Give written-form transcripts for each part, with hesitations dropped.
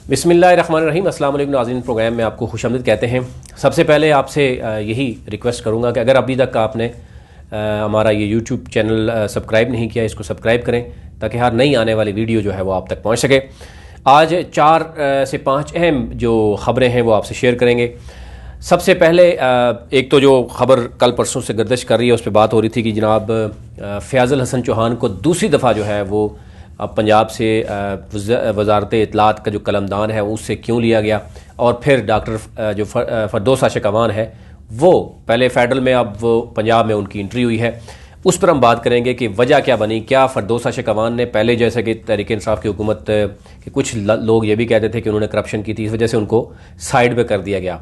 बिस्मिल्लाहिर्रहमानिर्रहीम। अस्सलाम वालेकुम नाज़रीन, प्रोग्राम में आपको खुशामदीद कहते हैं। सबसे पहले आपसे यही रिक्वेस्ट करूँगा कि अगर अभी तक आपने हमारा ये यूट्यूब चैनल सब्सक्राइब नहीं किया, इसको सब्सक्राइब करें ताकि हर नई आने वाली वीडियो जो है वो आप तक पहुँच सके। आज 4 से 5 अहम जो ख़बरें हैं वो आपसे शेयर करेंगे। सबसे पहले एक तो जो ख़बर कल परसों से गर्दिश कर रही है उस पर बात हो रही थी कि जनाब फ़याज़ुल हसन चौहान को दूसरी दफ़ा जो है वो पंजाब से वजारत इत्तलात का जो कलमदान है उससे क्यों लिया गया, और फिर डॉक्टर जो फरदौस आशिक अवान है वो पहले फेडरल में, अब वो पंजाब में उनकी एंट्री हुई है। उस पर हम बात करेंगे कि वजह क्या बनी। क्या फरदौस आशिक अवान ने पहले जैसे कि तहरीक इंसाफ की हुकूमत के कुछ लोग ये भी कहते थे कि उन्होंने करप्शन की थी, इस वजह से उनको साइड पे कर दिया गया,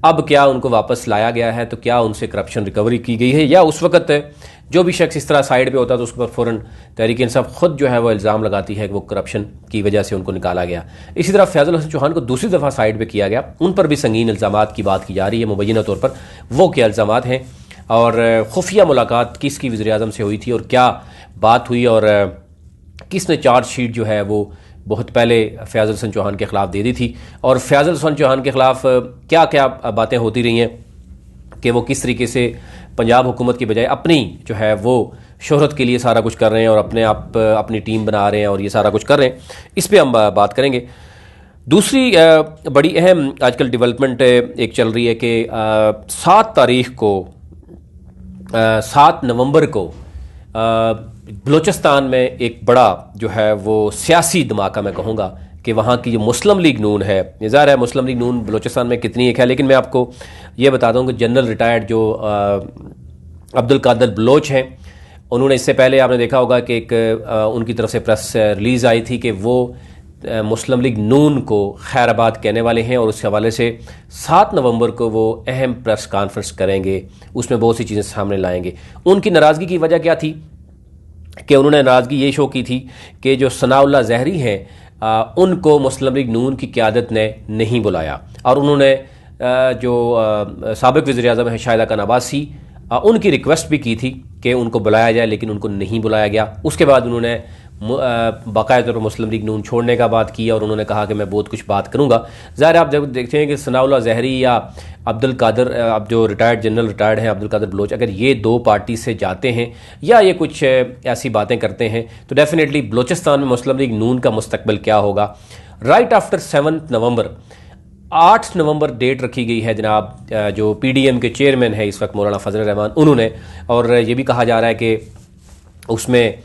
अब क्या उनको वापस लाया गया है, तो क्या उनसे करप्शन रिकवरी की गई है, या उस वक्त जो भी शख्स इस तरह साइड पे होता है तो उसके पर फ़ौरन तहरीक इंसाफ खुद जो है वो इल्ज़ाम लगाती है कि वो करप्शन की वजह से उनको निकाला गया। इसी तरह फ़याज़ुल हसन चौहान को दूसरी दफ़ा साइड पे किया गया, उन पर भी संगीन इल्ज़ामात की बात की जा रही है। मुबैना तौर पर वो क्या इल्ज़ामात हैं और खुफिया मुलाकात किसकी वज़ीर-ए-आज़म से हुई थी और क्या बात हुई, और किसने चार्जशीट जो है वो बहुत पहले फ़याज़ुल हसन चौहान के ख़िलाफ़ दे दी थी, और फ़याज़ुल हसन चौहान के ख़िलाफ़ क्या क्या बातें होती रही हैं कि वो किस तरीके से पंजाब हुकूमत की बजाय अपनी जो है वो शोहरत के लिए सारा कुछ कर रहे हैं और अपनी टीम बना रहे हैं और ये सारा कुछ कर रहे हैं। इस पर हम बात करेंगे। दूसरी बड़ी अहम आजकल डेवलपमेंट एक चल रही है कि 7 नवंबर को बलूचिस्तान में एक बड़ा जो है वो सियासी धमाका मैं कहूँगा कि वहाँ की जो मुस्लिम लीग नून है, ज़ाहिर है मुस्लिम लीग नून बलूचिस्तान में कितनी एक है, लेकिन मैं आपको ये बताता हूँ कि जनरल रिटायर्ड जो अब्दुल्कादर बलूच हैं, उन्होंने इससे पहले आपने देखा होगा कि एक उनकी तरफ से प्रेस रिलीज़ आई थी कि वो मुस्लिम लीग नून को खैराबाद कहने वाले हैं, और उस हवाले से 7 नवंबर को वो अहम प्रेस कॉन्फ्रेंस करेंगे, उसमें बहुत सी चीज़ें सामने लाएंगे। उनकी नाराज़गी की वजह क्या थी कि उन्होंने नाराज़गी ये शो की थी कि जो सनाउल्लाह ज़हरी हैं उनको मुस्लिम लीग नून की क़यादत ने नहीं बुलाया, और उन्होंने जो साबिक़ वज़ीर-ए-आज़म है शाहिदा खान अब्बासी उनकी रिक्वेस्ट भी की थी कि उनको बुलाया जाए, लेकिन उनको नहीं बुलाया गया। उसके बाद उन्होंने बाकायदा तौर पर मुस्लिम लीग नून छोड़ने का बात की और उन्होंने कहा कि मैं बहुत कुछ बात करूँगा। ज़ाहिर आप जब देखते हैं कि सनाउल्लाह ज़हरी या अब्दुल्कादर, अब जो जनरल रिटायर्ड हैं अब्दुल्कादर बलूच, अगर ये 2 पार्टी से जाते हैं या ये कुछ ऐसी बातें करते हैं तो डेफिनेटली बलूचिस्तान में मुस्लिम लीग नून का मुस्तकबिल क्या होगा। राइट आफ्टर 7 नवंबर 8 नवंबर डेट रखी गई है जनाब, जो PDM के चेयरमैन है इस वक्त मौलाना फजल रहमान, उन्होंने, और ये भी कहा जा रहा है कि उसमें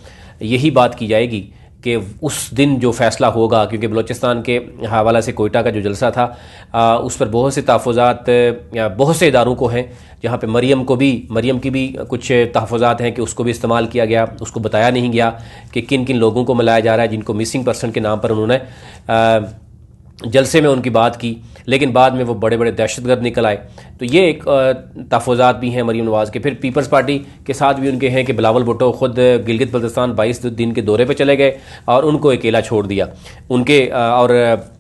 यही बात की जाएगी कि उस दिन जो फ़ैसला होगा, क्योंकि बलूचिस्तान के हवाला से कोयटा का जो जलसा था उस पर बहुत से तहफ़्फ़ुज़ात बहुत से इदारों को हैं, जहाँ पे मरियम की भी कुछ तहफ़्फ़ुज़ात हैं कि उसको भी इस्तेमाल किया गया, उसको बताया नहीं गया कि किन किन लोगों को मिलाया जा रहा है जिनको मिसिंग पर्सन के नाम पर उन्होंने जलसे में उनकी बात की, लेकिन बाद में वो बड़े बड़े दहशतगर्द निकल आए। तो ये एक तहफ़्फ़ुज़ात भी हैं मरीम नवाज़ के। फिर पीपल्स पार्टी के साथ भी उनके हैं कि बिलावल भुट्टो ख़ुद गिलगित बल्तिस्तान 22 दिन के दौरे पे चले गए और उनको अकेला छोड़ दिया उनके, और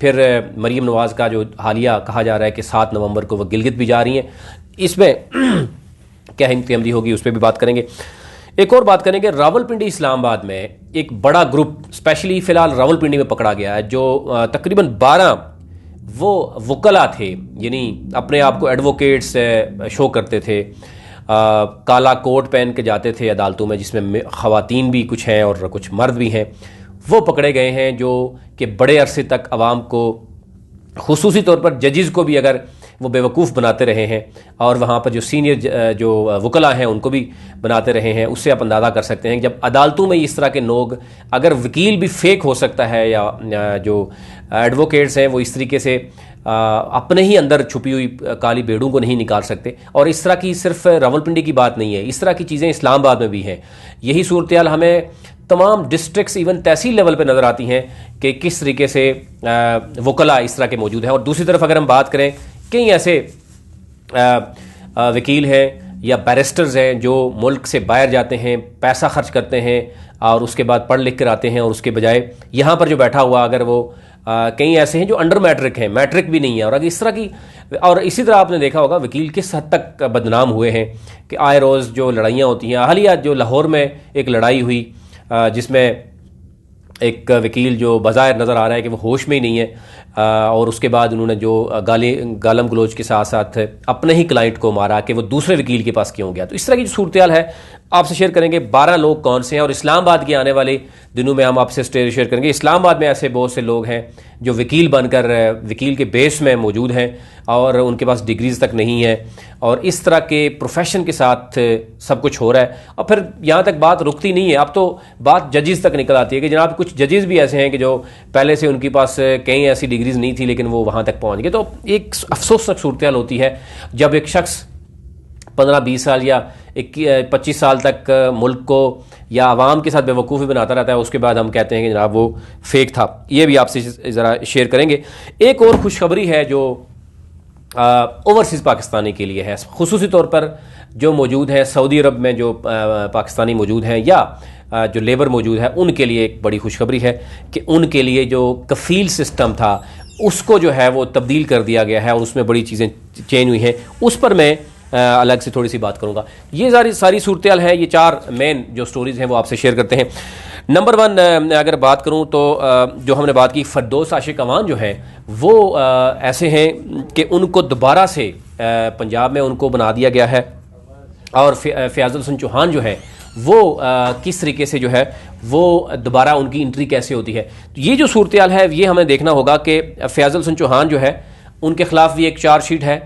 फिर मरीम नवाज़ का जो हालिया कहा जा रहा है कि 7 नवंबर को वह गिलगित भी जा रही हैं, इसमें क्या हिम्मत होगी उस पर भी बात करेंगे। एक और बात करेंगे, रावलपिंडी इस्लामाबाद में एक बड़ा ग्रुप स्पेशली फ़िलहाल रावलपिंडी में पकड़ा गया है, जो तकरीबन 12 वो वकला थे, यानी अपने आप को एडवोकेट्स शो करते थे, काला कोट पहन के जाते थे अदालतों में, जिसमें ख़वातीन भी कुछ हैं और कुछ मर्द भी हैं, वो पकड़े गए हैं, जो कि बड़े अरसे तक आवाम को, खुसूसी तौर पर जजेस को भी अगर वो बेवकूफ़ बनाते रहे हैं, और वहाँ पर जो सीनियर जो वकला हैं उनको भी बनाते रहे हैं। उससे आप अंदाज़ा कर सकते हैं कि जब अदालतों में इस तरह के लोग, अगर वकील भी फेक हो सकता है या जो एडवोकेट्स हैं वो इस तरीके से अपने ही अंदर छुपी हुई काली भेड़ों को नहीं निकाल सकते, और इस तरह की सिर्फ रावलपिंडी की बात नहीं है, इस तरह की चीज़ें इस्लामाबाद में भी हैं। यही सूरत हमें तमाम डिस्ट्रिक्ट्स इवन तहसील लेवल पे नज़र आती हैं कि किस तरीके से वकला इस तरह के मौजूद हैं। और दूसरी तरफ अगर हम बात करें, कई ऐसे वकील हैं या बैरिस्टर्स हैं जो मुल्क से बाहर जाते हैं, पैसा खर्च करते हैं और उसके बाद पढ़ लिख कर आते हैं, और उसके बजाय यहाँ पर जो बैठा हुआ, अगर वो कई ऐसे हैं जो अंडर मैट्रिक हैं, मैट्रिक भी नहीं है, और अगर इस तरह की, और इसी तरह आपने देखा होगा वकील किस हद तक बदनाम हुए हैं कि आए रोज़ जो लड़ाइयाँ होती हैं। हालिया जो लाहौर में एक लड़ाई हुई जिसमें एक वकील जो बज़ाहिर नज़र आ रहा है कि वो होश में ही नहीं है, और उसके बाद उन्होंने जो गालम गलोच के साथ साथ अपने ही क्लाइंट को मारा कि वो दूसरे वकील के पास क्यों गया। तो इस तरह की जो सूरत हाल है आपसे शेयर करेंगे। 12 लोग कौन से हैं, और इस्लामाबाद के आने वाले दिनों में हम आपसे स्टोरी शेयर करेंगे। इस्लामाबाद में ऐसे बहुत से लोग हैं जो वकील बनकर वकील के बेस में मौजूद हैं और उनके पास डिग्रीज तक नहीं है, और इस तरह के प्रोफेशन के साथ सब कुछ हो रहा है। और फिर यहाँ तक बात रुकती नहीं है, अब तो बात जजेस तक निकल आती है कि जनाब कुछ जजेस भी ऐसे हैं कि जो पहले से उनके पास कई ऐसी डिग्रीज नहीं थी लेकिन वो वहाँ तक पहुँच गए। तो एक अफसोसनाक सूरत हाल होती है जब एक शख्स 15-20 साल या 25 साल तक मुल्क को या आवाम के साथ बेवकूफ़ी बनाता रहता है, उसके बाद हम कहते हैं कि जनाब वो फेक था। ये भी आपसे ज़रा शेयर करेंगे। एक और खुशखबरी है जो ओवरसीज़ पाकिस्तानी के लिए है, खुसूसी तौर पर जो मौजूद हैं सऊदी अरब में, जो पाकिस्तानी मौजूद हैं या जो लेबर मौजूद है, उनके लिए एक बड़ी खुशखबरी है कि उनके लिए जो कफ़ील सिस्टम था उसको जो है वो तब्दील कर दिया गया है और उसमें बड़ी चीज़ें चेंज हुई हैं। उस पर मैं अलग से थोड़ी सी बात करूंगा। ये सारी सूरत हाल है, ये 4 मेन जो स्टोरीज़ हैं वो आपसे शेयर करते हैं। नंबर 1 अगर बात करूं तो जो हमने बात की फरदौस आशिक अवान जो हैं वो ऐसे हैं कि उनको दोबारा से पंजाब में उनको बना दिया गया है, और फयाजुल हसन चौहान जो है वो किस तरीके से जो है वो दोबारा उनकी एंट्री कैसे होती है। तो ये जो सूरत हाल है ये हमें देखना होगा कि फयाजुल हसन चौहान जो है उनके खिलाफ भी एक चार्जशीट है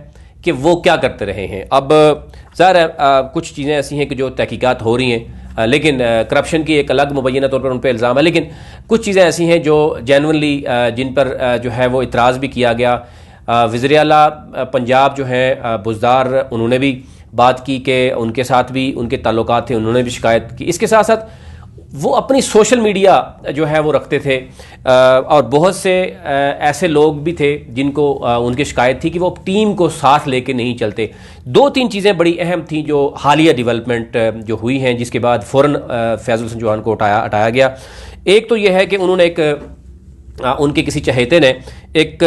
कि वो क्या करते रहे हैं। अब ज़ाहिर है कुछ चीज़ें ऐसी हैं कि जो तहकीकात हो रही हैं, लेकिन करप्शन की एक अलग मुबैना तौर पर उन पर इल्ज़ाम है, लेकिन कुछ चीज़ें ऐसी हैं जो जेन्युइनली जिन पर जो है वो इतराज़ भी किया गया। वज़ीर आला पंजाब जो है बुज़दार, उन्होंने भी बात की कि उनके साथ भी उनके ताल्लुकात थे, उन्होंने भी शिकायत की। इसके साथ साथ वो अपनी सोशल मीडिया जो है वो रखते थे, और बहुत से ऐसे लोग भी थे जिनको उनकी शिकायत थी कि वो टीम को साथ लेके नहीं चलते। 2-3 चीज़ें बड़ी अहम थी जो हालिया डेवलपमेंट जो हुई हैं जिसके बाद फ़ौरन फयाजुल हसन चौहान को हटाया गया। एक तो ये है कि उन्होंने उनके किसी चहेते ने एक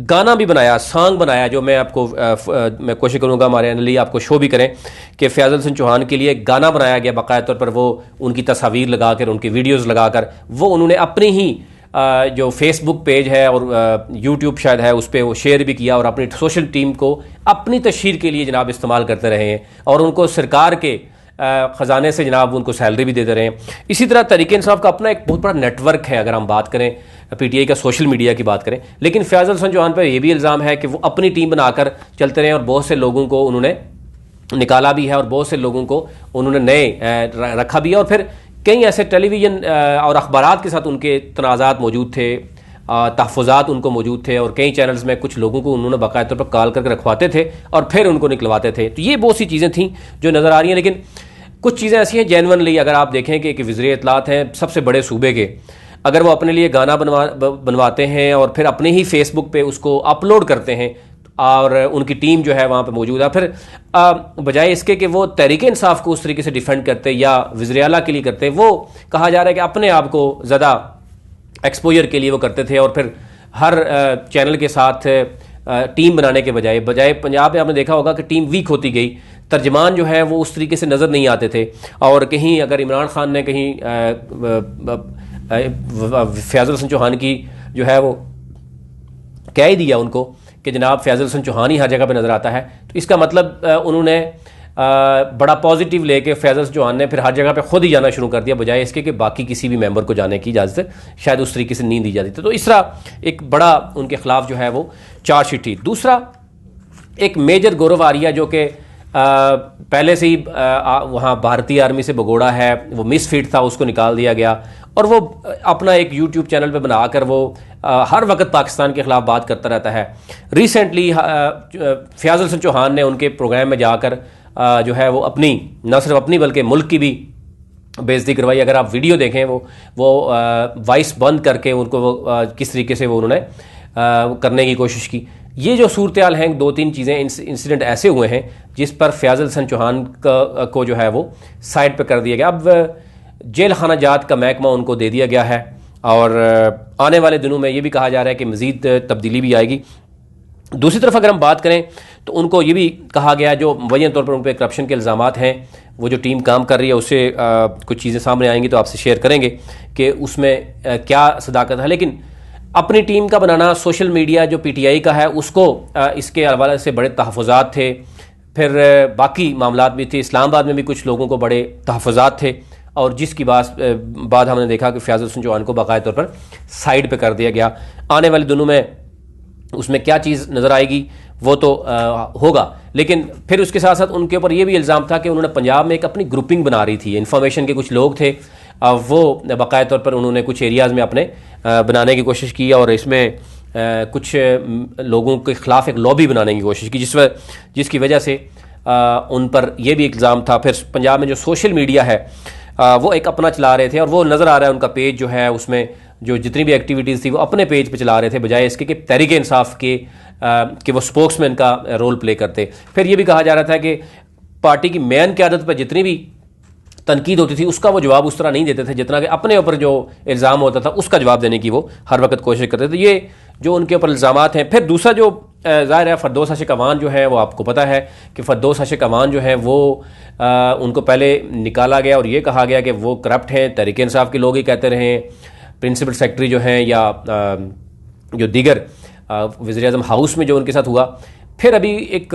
गाना भी बनाया, सॉन्ग बनाया, जो मैं आपको मैं कोशिश करूंगा हमारे लिए आपको शो भी करें कि फयाजुल हसन चौहान के लिए एक गाना बनाया गया बाकायदा तौर पर। वो उनकी तस्वीर लगाकर, उनकी वीडियोस लगाकर वो उन्होंने अपनी ही जो फेसबुक पेज है और यूट्यूब शायद है उस पर वो शेयर भी किया, और अपनी सोशल टीम को अपनी तशहीर के लिए जनाब इस्तेमाल करते रहे हैं, और उनको सरकार के ख़जाने से जनाब उनको सैलरी भी देते रहे हैं। इसी तरह तहरीक इंसाफ का अपना एक बहुत बड़ा नेटवर्क है, अगर हम बात करें पीटीआई का सोशल मीडिया की बात करें। लेकिन फयाजुल हसन चौहान पर यह भी इल्ज़ाम है कि वो अपनी टीम बनाकर चलते रहे और बहुत से लोगों को उन्होंने निकाला भी है और बहुत से लोगों को उन्होंने नए रखा भी है, और फिर कई ऐसे टेलीविज़न और अखबारात के साथ उनके तनाज़ात मौजूद थे, तहफ़्फ़ुज़ात उनको मौजूद थे, और कई चैनल्स में कुछ लोगों को उन्होंने बाकायदा तौर पर कॉल करके रखवाते थे और फिर उनको निकलवाते थे। तो ये बहुत सी चीज़ें थीं जो नज़र आ रही हैं। लेकिन कुछ चीज़ें ऐसी हैं जेन्युइनली, अगर आप देखें कि वज़ीर इत्तलात हैं सबसे बड़े सूबे के, अगर वो अपने लिए गाना बनवाते हैं और फिर अपने ही फेसबुक पे उसको अपलोड करते हैं और उनकी टीम जो है वहाँ पे मौजूद है, फिर बजाय इसके कि वो तहरीक इंसाफ को उस तरीके से डिफेंड करते या वज़ीर आला के लिए करते, वो कहा जा रहा है कि अपने आप को ज़्यादा एक्सपोजर के लिए वो करते थे, और फिर हर चैनल के साथ टीम बनाने के बजाय पंजाब में आपने देखा होगा कि टीम वीक होती गई, तर्जमान जो है वो उस तरीके से नज़र नहीं आते थे, और कहीं अगर इमरान खान ने कहीं फयाजुल हसन चौहान की जो है वो कह ही दिया उनको कि जनाब फयाजुल हसन चौहान ही हर जगह पे नज़र आता है, तो इसका मतलब उन्होंने बड़ा पॉजिटिव लेके फयाजुल हसन चौहान ने फिर हर जगह पे खुद ही जाना शुरू कर दिया, बजाय इसके कि बाकी किसी भी मेंबर को जाने की इजाज़त शायद उस तरीके से नहीं दी जाती थी। तो इस तरह एक बड़ा उनके खिलाफ जो है वो चार्जशीट थी। दूसरा, एक मेजर गौरव आर्या जो कि पहले से ही वहाँ भारतीय आर्मी से भगोड़ा है, वो मिसफिट था, उसको निकाल दिया गया, और वो अपना एक यूट्यूब चैनल पे बनाकर वो हर वक्त पाकिस्तान के ख़िलाफ़ बात करता रहता है। रिसेंटली फयाजुल हसन चौहान ने उनके प्रोग्राम में जाकर जो है वो अपनी, न सिर्फ अपनी बल्कि मुल्क की भी बेइज्जती करवाई। अगर आप वीडियो देखें वो वॉइस बंद करके उनको किस तरीके से वो उन्होंने करने की कोशिश की। ये जो सूरत हाल हैं, 2-3 चीज़ें इंसिडेंट ऐसे हुए हैं जिस पर फयाजुल हसन चौहान को जो है वो साइड पर कर दिया गया। अब जेल खाना जात का महकमा उनको दे दिया गया है, और आने वाले दिनों में ये भी कहा जा रहा है कि मज़ीद तब्दीली भी आएगी। दूसरी तरफ अगर हम बात करें तो उनको ये भी कहा गया, जो मुबैन तौर पर उन पर करप्शन के इल्ज़ामात हैं, वो जो टीम काम कर रही है उससे कुछ चीज़ें सामने आएंगी तो आपसे शेयर करेंगे कि उसमें क्या सदाकत है। लेकिन अपनी टीम का बनाना, सोशल मीडिया जो पीटीआई का है उसको इसके हवाले से बड़े तहफ़्फ़ुज़ात थे, फिर बाकी मामलात भी थे। इस्लामाबाद में भी कुछ लोगों को बड़े तहफ़्फ़ुज़ात थे, और जिसकी बाद हमने देखा कि फ़याज़ुल हसन चौहान को बाकायदा तौर पर साइड पे कर दिया गया। आने वाले दिनों में उसमें क्या चीज़ नज़र आएगी वो तो होगा। लेकिन फिर उसके साथ साथ उनके ऊपर ये भी इल्ज़ाम था कि उन्होंने पंजाब में एक अपनी ग्रुपिंग बना रही थी, इन्फॉर्मेशन के कुछ लोग थे, वो बाकायदा तौर पर उन्होंने कुछ एरियाज़ में अपने बनाने की कोशिश की, और इसमें कुछ लोगों के ख़िलाफ़ एक लॉबी बनाने की कोशिश की, जिसकी वजह से उन पर यह भी इल्ज़ाम था। फिर पंजाब में जो सोशल मीडिया है वो एक अपना चला रहे थे, और वो नज़र आ रहा है उनका पेज जो है उसमें जो जितनी भी एक्टिविटीज़ थी वो अपने पेज पे चला रहे थे, बजाय इसके कि तहरीक इंसाफ के वो स्पोक्समैन का रोल प्ले करते। फिर ये भी कहा जा रहा था कि पार्टी की मेन क़यादत पर जितनी भी तनकीद होती थी उसका वो जवाब उस तरह नहीं देते थे जितना कि अपने ऊपर जो इल्ज़ाम होता था उसका जवाब देने की वो हर वक्त कोशिश करते थे। ये जो उनके ऊपर इल्ज़ामात हैं। फिर दूसरा जो ज़ाहिर है फरदौस आशिक अवान जो है वो आपको पता है कि फरदौस आशिक अवान जो है वो उनको पहले निकाला गया और ये कहा गया कि वो करप्ट हैं, तहरीक इंसाफ के लोग ही कहते रहे, प्रिंसिपल सेक्रेटरी जो हैं या जो दीगर वज़ीर-ए-आज़म हाउस में जो उनके साथ हुआ। फिर अभी एक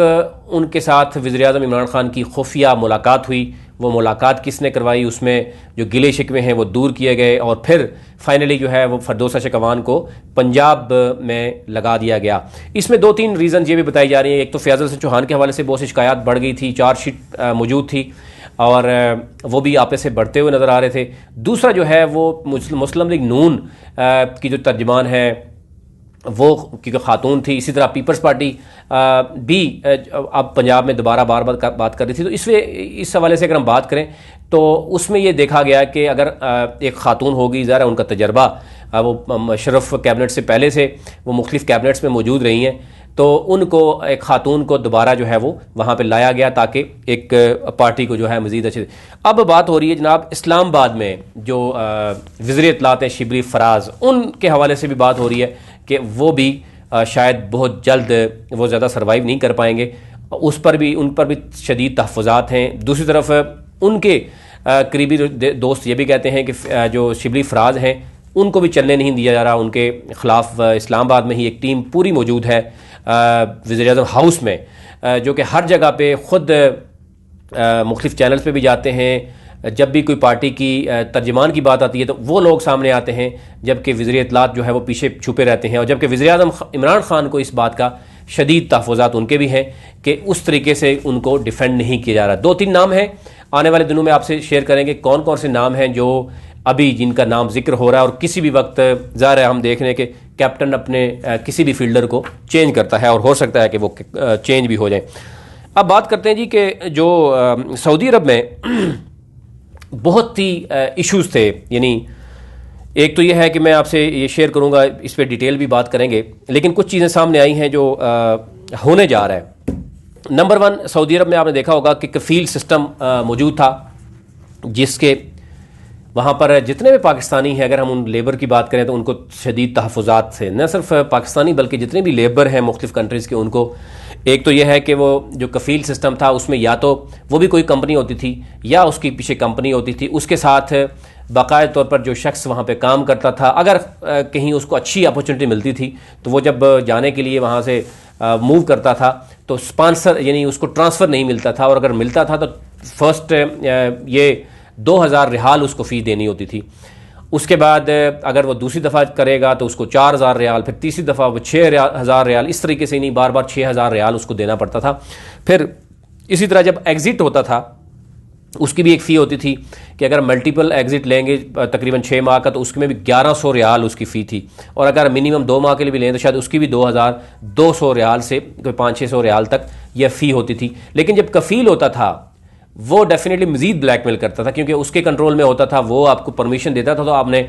उनके साथ वज़ीर-ए-आज़म इमरान खान की खुफिया मुलाकात हुई, वो मुलाकात किसने करवाई, उसमें जो गिले शिकवे हैं वो दूर किए गए, और फिर फाइनली जो है वो फरदौस आशिक अवान को पंजाब में लगा दिया गया। इसमें दो तीन रीज़न ये भी बताई जा रही हैं। एक तो फ़याज़ुल हसन चौहान के हवाले से बहुत सी शिकायत बढ़ गई थी, चार्जशीट मौजूद थी और वो भी आपस से बढ़ते हुए नज़र आ रहे थे। दूसरा जो है वो मुस्लिम लीग नून की जो तर्जमान है वो की खातून थी, इसी तरह पीपल्स पार्टी भी अब पंजाब में दोबारा बार बात कर रही थी। तो इस हवाले से अगर हम बात करें तो उसमें ये देखा गया कि अगर एक खातून होगी, ज़रा उनका तजर्बा, वो शरफ कैबिनेट से पहले से वो मुख्तलिफ कैबिनेट्स में मौजूद रही हैं, तो उनको एक खातून को दोबारा जो है वो वहाँ पे लाया गया ताकि एक पार्टी को जो है मज़ीद अच्छे। अब बात हो रही है जनाब इस्लामाबाद में जो वज़ीर इत्तलात हैं शिबली फराज, उनके हवाले से भी बात हो रही है कि वो भी शायद बहुत जल्द वो ज़्यादा सर्वाइव नहीं कर पाएंगे, उन पर भी शदीद तहफ़्फ़ुज़ात हैं। दूसरी तरफ उनके करीबी दोस्त ये भी कहते हैं कि जो शिबली फराज हैं उनको भी चलने नहीं दिया जा रहा, उनके ख़िलाफ़ इस्लामाबाद में ही एक टीम पूरी मौजूद है वज़ीर-ए-आज़म हाउस में, जो कि हर जगह पे ख़ुद मुख्तलिफ चैनल्स पे भी जाते हैं। जब भी कोई पार्टी की तर्जमान की बात आती है तो वो लोग सामने आते हैं, जबकि वज़ीर इत्तलात जो है वो पीछे छुपे रहते हैं। और जबकि वज़ीर-ए-आज़म इमरान खान को इस बात का शदीद तहफ़्फ़ुज़ात उनके भी हैं कि उस तरीके से उनको डिफेंड नहीं किया जा रहा। दो तीन नाम हैं, आने वाले दिनों में आपसे शेयर करेंगे कौन कौन से नाम हैं जो अभी जिनका नाम जिक्र हो रहा है, और किसी भी वक्त ज़ाहिर है हम देख रहे हैं कि कैप्टन अपने किसी भी फील्डर को चेंज करता है और हो सकता है कि वो चेंज भी हो जाए। अब बात करते हैं जी कि जो सऊदी अरब में बहुत ही इश्यूज़ थे, यानी एक तो ये है कि मैं आपसे ये शेयर करूँगा, इस पर डिटेल भी बात करेंगे, लेकिन कुछ चीज़ें सामने आई हैं जो होने जा रहा है। नंबर वन, सऊदी अरब में आपने देखा होगा कि कफ़ील सिस्टम मौजूद था, जिसके वहाँ पर जितने भी पाकिस्तानी हैं, अगर हम उन लेबर की बात करें तो उनको शदीद तहफ़्फ़ुज़ात थे, न सिर्फ पाकिस्तानी बल्कि जितने भी लेबर हैं मुख्तलिफ़ कंट्रीज़ के, उनको एक तो यह है कि वो जो कफ़ील सिस्टम था उसमें या तो वो भी कोई कंपनी होती थी या उसकी पीछे कंपनी होती थी, उसके साथ बाकायदा तौर पर जो शख्स वहाँ पे काम करता था, अगर कहीं उसको अच्छी अपॉर्चुनिटी मिलती थी तो वो जब जाने के लिए वहाँ से मूव करता था तो स्पॉन्सर यानी उसको ट्रांसफ़र नहीं मिलता था, और अगर मिलता था तो फर्स्ट ये 2000 रियाल उसको फ़ी देनी होती थी। उसके बाद अगर वो दूसरी दफ़ा करेगा तो उसको 4000 रियाल, फिर तीसरी दफ़ा वो 6000 रियाल, इस तरीके से नहीं बार बार 6000 रियाल उसको देना पड़ता था। फिर इसी तरह जब एग्ज़िट होता था उसकी भी एक फ़ी होती थी कि अगर मल्टीपल एग्ज़िट लेंगे तकरीबन 6 माह का तो उसमें भी 1100 रियाल उसकी फ़ी थी, और अगर मिनिमम 2 माह के लिए भी लें तो शायद उसकी भी 2200 रियाल से कोई 500-600 रियाल तक यह फ़ी होती थी। लेकिन जब कफ़ील होता था वो डेफिनेटली मज़ीद ब्लैकमेल करता था, क्योंकि उसके कंट्रोल में होता था, वो आपको परमिशन देता था तो आपने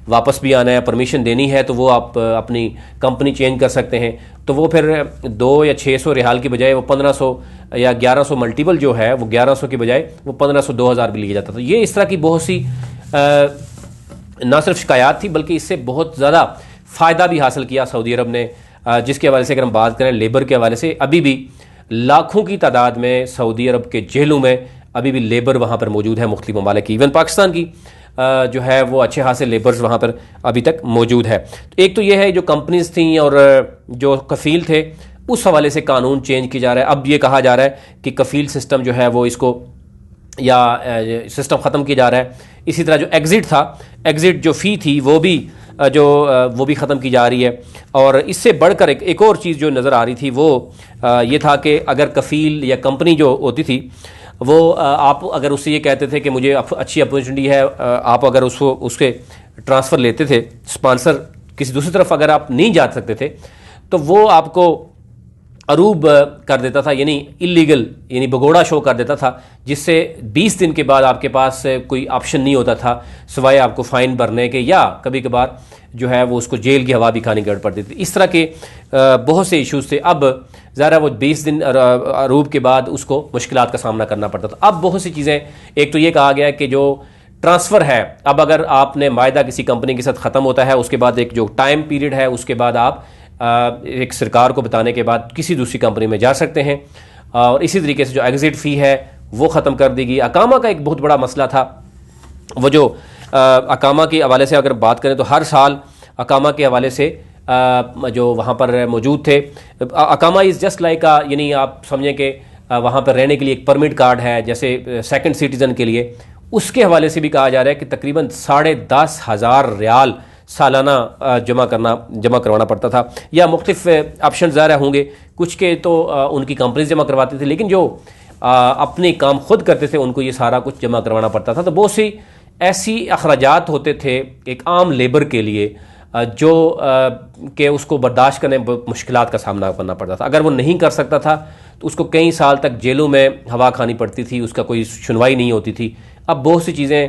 वापस भी आना है, परमिशन देनी है तो वो आप अपनी कंपनी चेंज कर सकते हैं। तो वो फिर 200 या 600 रियाल की बजाय वो 1500 या 1100 मल्टीपल जो है वो 1100 की बजाय वो 1500-2000 भी लिया जाता था। ये इस तरह की बहुत सी ना सिर्फ शिकायत थी बल्कि इससे बहुत ज़्यादा फ़ायदा भी हासिल किया सऊदी अरब ने, जिसके हवाले से अगर हम बात करें लेबर के हवाले से अभी भी लाखों की तादाद में सऊदी अरब के जेलों में अभी भी लेबर वहाँ पर मौजूद है मुख्तलिफ ममालिक की। इवन पाकिस्तान की जो है वो अच्छे खासे लेबर्स वहाँ पर अभी तक मौजूद है। एक तो ये है जो कंपनीज थी और जो कफ़ील थे उस हवाले से कानून चेंज किया जा रहा है। अब ये कहा जा रहा है कि कफ़ील सिस्टम जो है वो इसको या सिस्टम ख़त्म किया जा रहा है। इसी तरह जो एग्ज़िट था, एग्ज़िट जो फ़ी थी वो भी ख़त्म की जा रही है। और इससे बढ़कर एक और चीज़ जो नज़र आ रही थी वो ये था कि अगर कफ़ील या कंपनी जो होती थी वो आप अगर उससे ये कहते थे कि मुझे अच्छी अपॉर्चुनिटी है, आप अगर उसके ट्रांसफ़र लेते थे, स्पॉन्सर किसी दूसरी तरफ अगर आप नहीं जा सकते थे तो वो आपको अरूब कर देता था, यानी इलीगल, यानी भगोड़ा शो कर देता था, जिससे 20 दिन के बाद आपके पास कोई ऑप्शन नहीं होता था सिवाय आपको फ़ाइन भरने के, या कभी कभार जो है वो उसको जेल की हवा भी खानी पड़ती थी। इस तरह के बहुत से इश्यूज़ थे। अब ज़रा वो 20 दिन अरूब के बाद उसको मुश्किलात का सामना करना पड़ता था। अब बहुत सी चीज़ें, एक तो ये कहा गया कि जो ट्रांसफ़र है, अब अगर आपने मायदा किसी कंपनी के साथ ख़त्म होता है, उसके बाद एक जो टाइम पीरियड है उसके बाद आप एक सरकार को बताने के बाद किसी दूसरी कंपनी में जा सकते हैं। और इसी तरीके से जो एग्ज़िट फ़ी है वो ख़त्म कर देगी। अकामा का एक बहुत बड़ा मसला था, वो जो अकामा के हवाले से अगर बात करें तो हर साल अकामा के हवाले से जो वहाँ पर मौजूद थे, अकामा इज़ जस्ट लाइक यानी आप समझें कि वहाँ पर रहने के लिए एक परमिट कार्ड है जैसे सेकंड सिटीज़न के लिए। उसके हवाले से भी कहा जा रहा है कि तकरीबन 10,500 रियाल सालाना जमा करवाना पड़ता था, या मुख्तलिफ ऑप्शन ज़ाहिर होंगे, कुछ के तो उनकी कंपनीज जमा करवाती थी, लेकिन जो अपने काम खुद करते थे उनको ये सारा कुछ जमा करवाना पड़ता था। तो बहुत सी ऐसी अखराजात होते थे एक आम लेबर के लिए जो कि उसको बर्दाश्त करने में मुश्किलात का सामना करना पड़ता था। अगर वो नहीं कर सकता था तो उसको कई साल तक जेलों में हवा खानी पड़ती थी, उसका कोई सुनवाई नहीं होती थी। अब बहुत सी चीज़ें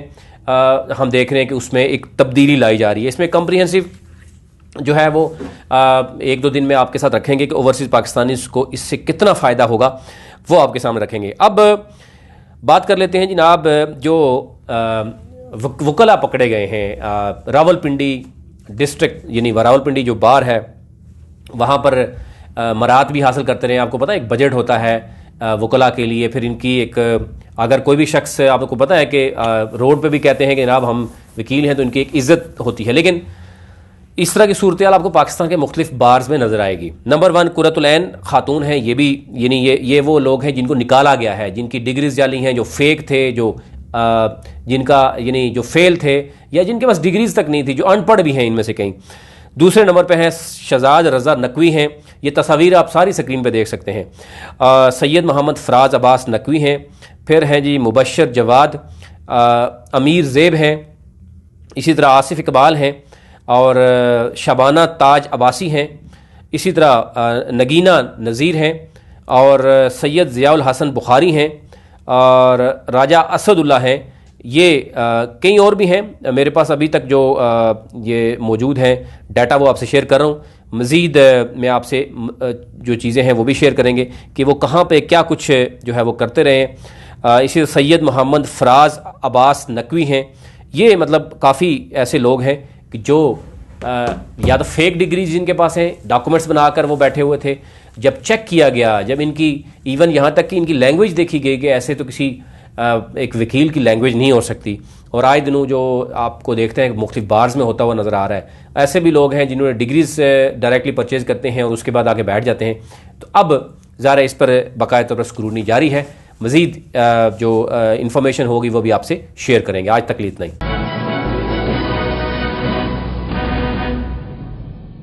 हम देख रहे हैं कि उसमें एक तब्दीली लाई जा रही है। इसमें कम्प्रीहेंसिव जो है वो 1-2 दिन में आपके साथ रखेंगे कि ओवरसीज़ पाकिस्तानीज़ को इससे कितना फ़ायदा होगा, वो आपके सामने रखेंगे। अब बात कर लेते हैं जनाब, जो वकला पकड़े गए हैं रावलपिंडी डिस्ट्रिक्ट, यानी रावलपिंडी जो बार है वहाँ पर मरात भी हासिल करते रहे। आपको पता है एक बजट होता है वकला के लिए, फिर इनकी एक अगर कोई भी शख्स, आपको पता है कि रोड पे भी कहते हैं कि जनाब हम वकील हैं, तो इनकी एक इज़्ज़त होती है। लेकिन इस तरह की सूरत हाल आपको पाकिस्तान के मुख्तलिफ बार्स में नज़र आएगी। नंबर 1 कुरतुलैन खातून हैं, ये भी यानी ये वो लोग हैं जिनको निकाला गया है, जिनकी डिग्रीज जाली हैं, जो फेक थे, जो जिनका यानी जो फेल थे या जिनके पास डिग्रीज तक नहीं थी, जो अनपढ़ भी हैं इनमें से कई। दूसरे नंबर पे हैं शहजाद रज़ा नकवी हैं, ये तस्वीर आप सारी स्क्रीन पे देख सकते हैं। सैयद मोहम्मद फराज अब्बास नकवी हैं। फिर हैं जी मुबशर जवाद, अमीर ज़ेब हैं, इसी तरह आसिफ इकबाल हैं, और शबाना ताज अब्बासी हैं। इसी तरह नगीना नज़ीर हैं, और सैयद ज़ियाउल हसन बुखारी हैं, और राजा असदुल्ला हैं। ये कई और भी हैं मेरे पास अभी तक जो ये मौजूद हैं, डाटा वो आपसे शेयर कर रहा हूँ। मज़ीद मैं आपसे जो चीज़ें हैं वो भी शेयर करेंगे कि वो कहाँ पे क्या कुछ जो है वो करते रहे हैं। इसी सैयद मोहम्मद फराज अब्बास नकवी हैं। ये मतलब काफ़ी ऐसे लोग हैं कि जो या तो फेक डिग्री जिनके पास हैं, डॉक्यूमेंट्स बनाकर वो बैठे हुए थे। जब चेक किया गया, जब इनकी इवन यहाँ तक कि इनकी लैंग्वेज देखी गई कि ऐसे तो किसी एक वकील की लैंग्वेज नहीं हो सकती, और आए दिनों जो आपको देखते हैं मुख्तलिफ बार्स में होता हुआ नज़र आ रहा है। ऐसे भी लोग हैं जिन्होंने डिग्रीज डायरेक्टली परचेज करते हैं और उसके बाद आके बैठ जाते हैं। तो अब ज़रा इस पर बाकायदा तौर पर स्क्रूटनी जारी है। मज़ीद जो इन्फॉर्मेशन होगी वो भी आपसे शेयर करेंगे। आज तक इतना ही।